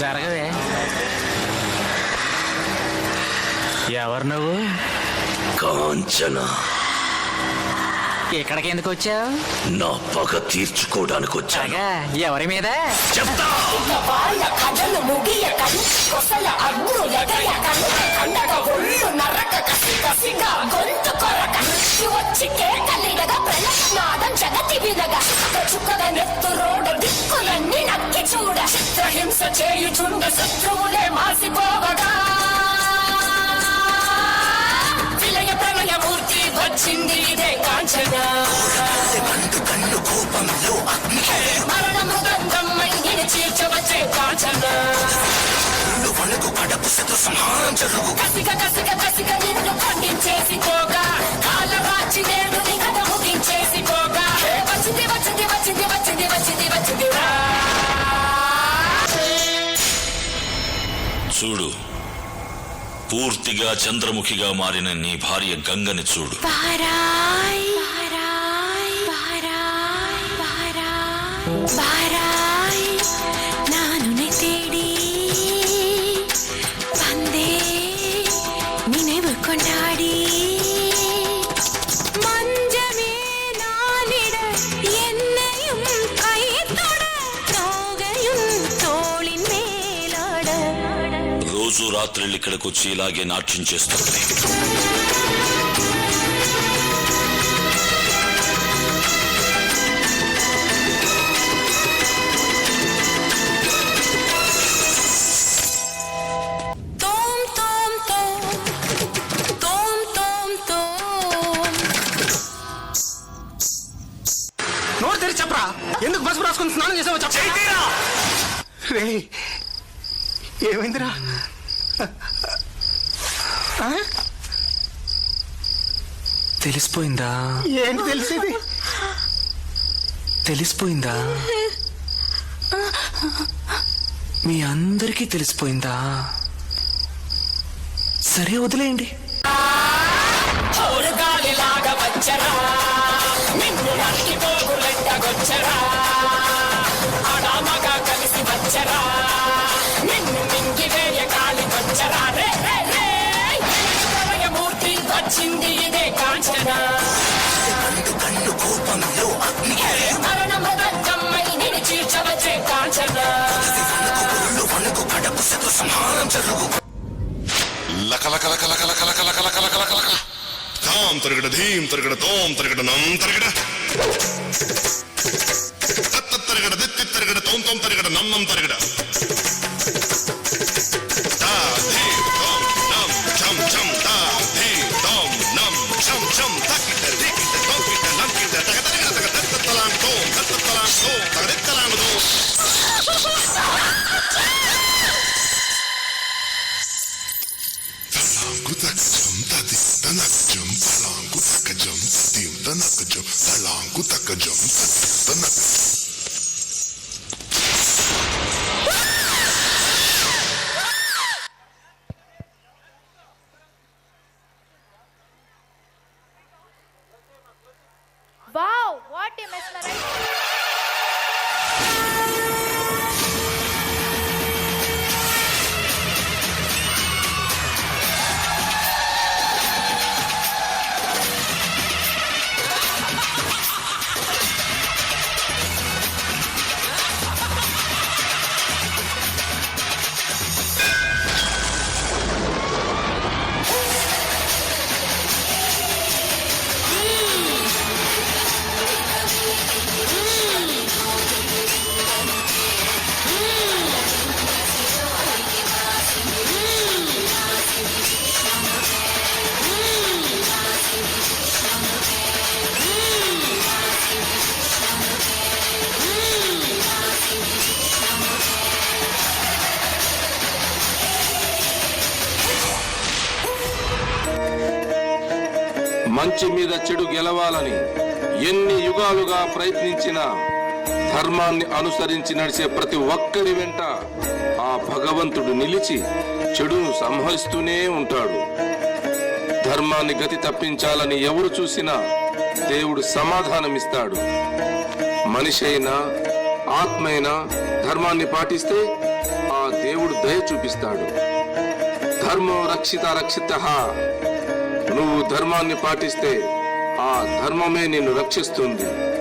జరగవే. ఎవరు నువ్వు? కాంచన. ఇక్కడికి ఎందుకు వచ్చావు? నా పగ తీర్చుకోవడానికి వచ్చాగా. ఎవరి మీద చెప్తా? చూడ చిత్రహింస చేయుచుండ శత్రువులే మాసిపోవగా విలయ ప్రళయ మూర్తి వచ్చింది ఇదే కాంచన. మరణ మృదంగం మైని చీల్చవచ్చే కాంచన. కసిక కసిక కసిక నిన్ను ఖండించేసి పోగా కాలరాచి నేడు నీ కథ ముగించేసి పోగా వచ్చింది వచ్చింది వచ్చింది వచ్చింది వచ్చింది వచ్చింది రా. చూడు, పూర్తిగా చంద్రముఖిగా మారిన నీ భార్య గంగని చూడు. నాను తేడి వందే నిனைவு கொண்டாடி மஞ்சமே நானிட என்னையும் கைத்தொட நோகையும் தோளின் மேலாட. రోజు రాత్రులు ఇక్కడికి వచ్చి ఇలాగే నాట్యం చేస్తుంది. నోరు తెరిచి చెప్పరా, ఎందుకు పసుపు రాసుకుని స్నానం చేసావో చెప్పరా. ఏమైందిరా? తెలిసిపోయిందా? ఏంటి తెలిసేది? తెలిసిపోయిందా? మీ అందరికీ తెలిసిపోయిందా? సరే వదిలేయండి. గాలిలాగా వచ్చరా నిన్ను నరికి పోగులెట్టగొచ్చరా అడామగా కలిసి వచ్చరా నిన్ను మింగి వేయ గాలి వచ్చరా. రే రే రే మూర్తి వచ్చింది ఇదే కాంచన. మరణ మృదంగమ్మై నిన్ను చీల్చవచ్చే కాంచన. తాం తరగడ ధీం తరగడ తోం తరగడ నం తరగడ తత్త తరగడ దిత్తి తరగడ తోం తోం తరగడ నం నం తరగడ తా ధీం తోం నం చం చం తా ధీం తోం నం చం చం తక్కిట దిక్కిట తోకిట నంకిట తగ తరగడ తగ తత్త తలాం తోం తత్త తలాం తోం తగడ తలాం తోం. Wow, what a mesmerizing. మంచి మీద చెడు గెలవాలని ఎన్ని యుగాలుగా ప్రయత్నించినా ధర్మాన్ని అనుసరించి నడిచే ప్రతి ఒక్కరి వెంట ఆ భగవంతుడు నిలిచి చెడును సంహరిస్తూనే ఉంటాడు. ధర్మాన్ని గతి తప్పించాలని ఎవరు చూసినా దేవుడు సమాధానమిస్తాడు. మనిషి అయినా ఆత్మైనా ధర్మాన్ని పాటిస్తే ఆ దేవుడు దేవుడు దయ చూపిస్తాడు. ధర్మో రక్షిత రక్షితః. నువ్వు ధర్మాన్ని పాటిస్తే ఆ ధర్మమే నిన్ను రక్షిస్తుంది.